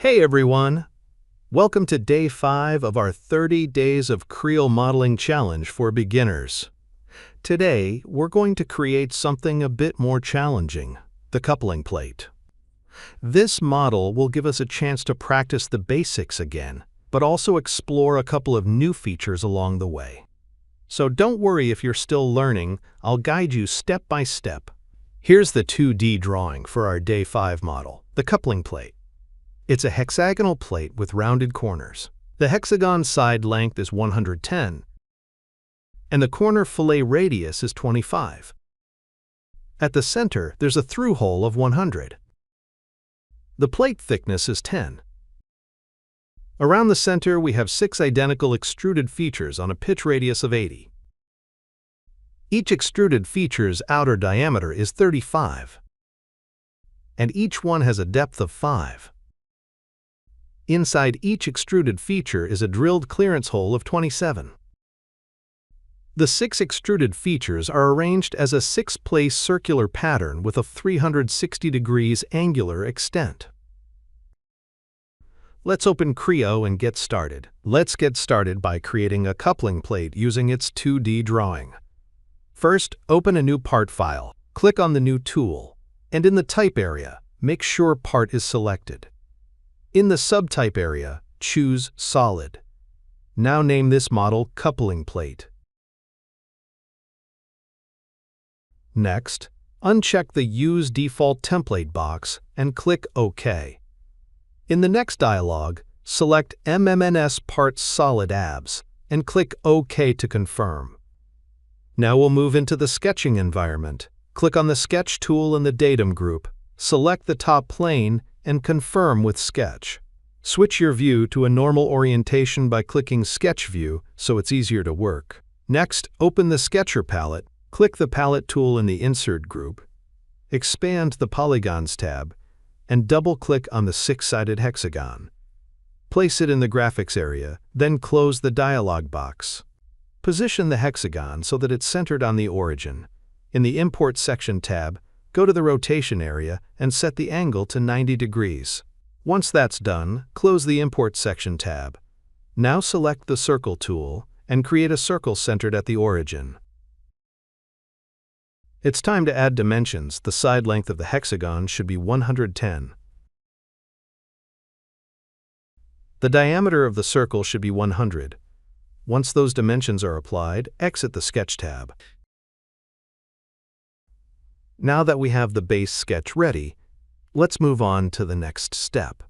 Hey everyone! Welcome to Day 5 of our 30 Days of Creo Modeling Challenge for Beginners. Today, we're going to create something a bit more challenging, the coupling plate. This model will give us a chance to practice the basics again, but also explore a couple of new features along the way. So don't worry if you're still learning, I'll guide you step by step. Here's the 2D drawing for our Day 5 model, the coupling plate. It's a hexagonal plate with rounded corners. The hexagon side length is 110, and the corner fillet radius is 25. At the center, there's a through hole of 100. The plate thickness is 10. Around the center, we have 6 identical extruded features on a pitch radius of 80. Each extruded feature's outer diameter is 35, and each one has a depth of 5. Inside each extruded feature is a drilled clearance hole of 27. The 6 extruded features are arranged as a 6-place circular pattern with a 360 degrees angular extent. Let's open Creo and get started. Let's get started by creating a coupling plate using its 2D drawing. First, open a new part file, click on the new tool, and in the type area, make sure part is selected. In the subtype area, choose Solid. Now name this model Coupling Plate. Next, uncheck the Use Default Template box and click OK. In the next dialog, select MMNS Parts Solid Abs and click OK to confirm. Now we'll move into the sketching environment. Click on the Sketch tool in the Datum group, select the top plane, and confirm with Sketch. Switch your view to a normal orientation by clicking Sketch View so it's easier to work. Next, open the Sketcher palette, click the Palette tool in the Insert group, expand the Polygons tab, and double-click on the 6-sided hexagon. Place it in the Graphics area, then close the dialog box. Position the hexagon so that it's centered on the origin. In the Import Section tab, go to the Rotation area and set the angle to 90 degrees. Once that's done, close the Import Section tab. Now select the Circle tool and create a circle centered at the origin. It's time to add dimensions. The side length of the hexagon should be 110. The diameter of the circle should be 100. Once those dimensions are applied, exit the Sketch tab. Now that we have the base sketch ready, let's move on to the next step.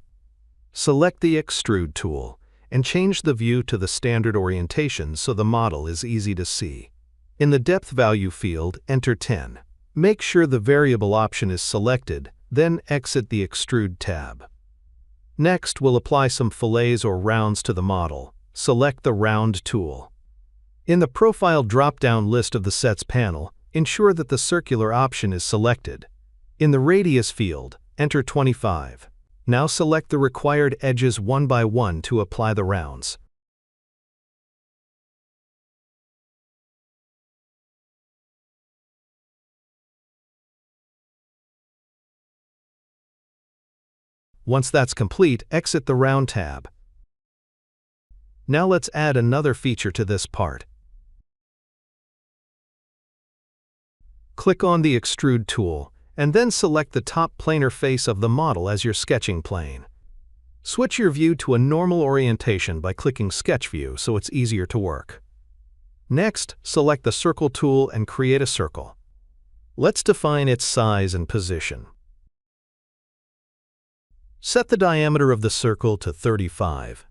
Select the Extrude tool and change the view to the standard orientation so the model is easy to see. In the Depth Value field, enter 10. Make sure the variable option is selected, then exit the Extrude tab. Next, we'll apply some fillets or rounds to the model. Select the Round tool. In the Profile drop-down list of the Sets panel, ensure that the circular option is selected. In the Radius field, enter 25. Now select the required edges one by one to apply the rounds. Once that's complete, exit the Round tab. Now let's add another feature to this part. Click on the Extrude tool, and then select the top planar face of the model as your sketching plane. Switch your view to a normal orientation by clicking Sketch View so it's easier to work. Next, select the Circle tool and create a circle. Let's define its size and position. Set the diameter of the circle to 35.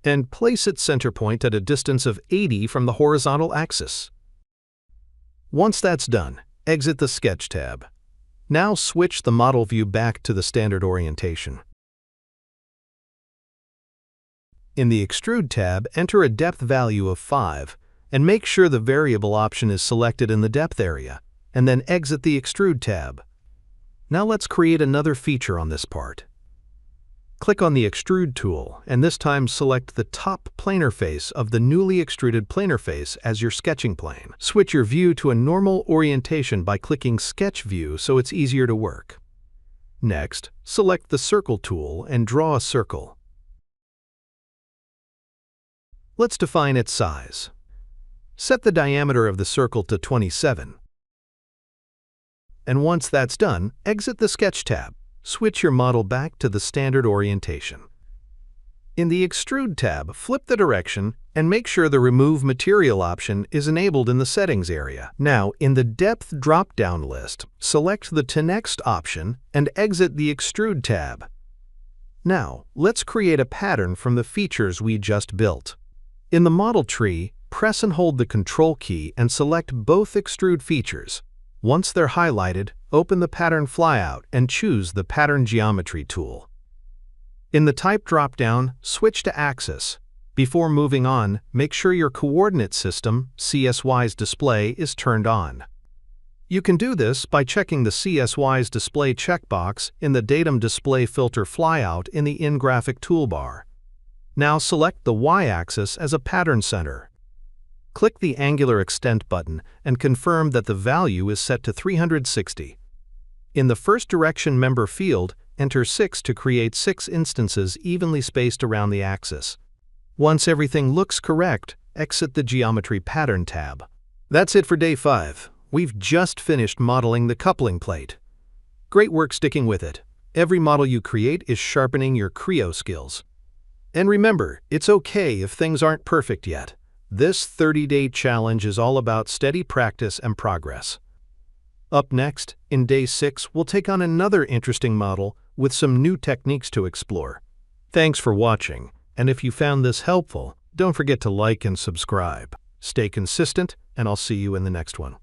And place its center point at a distance of 80 from the horizontal axis. Once that's done, exit the Sketch tab. Now switch the model view back to the standard orientation. In the Extrude tab, enter a depth value of 5 and make sure the variable option is selected in the depth area, and then exit the Extrude tab. Now let's create another feature on this part. Click on the Extrude tool, and this time select the top planar face of the newly extruded planar face as your sketching plane. Switch your view to a normal orientation by clicking Sketch View so it's easier to work. Next, select the Circle tool and draw a circle. Let's define its size. Set the diameter of the circle to 27. And once that's done, exit the Sketch tab. Switch your model back to the standard orientation. In the Extrude tab, flip the direction and make sure the Remove Material option is enabled in the Settings area. Now, in the Depth drop-down list, select the To Next option and exit the Extrude tab. Now, let's create a pattern from the features we just built. In the model tree, press and hold the Control key and select both extrude features. Once they're highlighted, open the Pattern flyout and choose the Pattern Geometry tool. In the Type drop-down, switch to Axis. Before moving on, make sure your coordinate system, CSY's display, is turned on. You can do this by checking the CSY's display checkbox in the Datum Display Filter flyout in the In-Graphic toolbar. Now select the Y-axis as a pattern center. Click the Angular Extent button and confirm that the value is set to 360. In the First Direction member field, enter 6 to create 6 instances evenly spaced around the axis. Once everything looks correct, exit the Geometry Pattern tab. That's it for day 5. We've just finished modeling the coupling plate. Great work sticking with it. Every model you create is sharpening your Creo skills. And remember, it's okay if things aren't perfect yet. This 30-day challenge is all about steady practice and progress. Up next, in day 6, we'll take on another interesting model with some new techniques to explore. Thanks for watching, and if you found this helpful, don't forget to like and subscribe. Stay consistent, and I'll see you in the next one.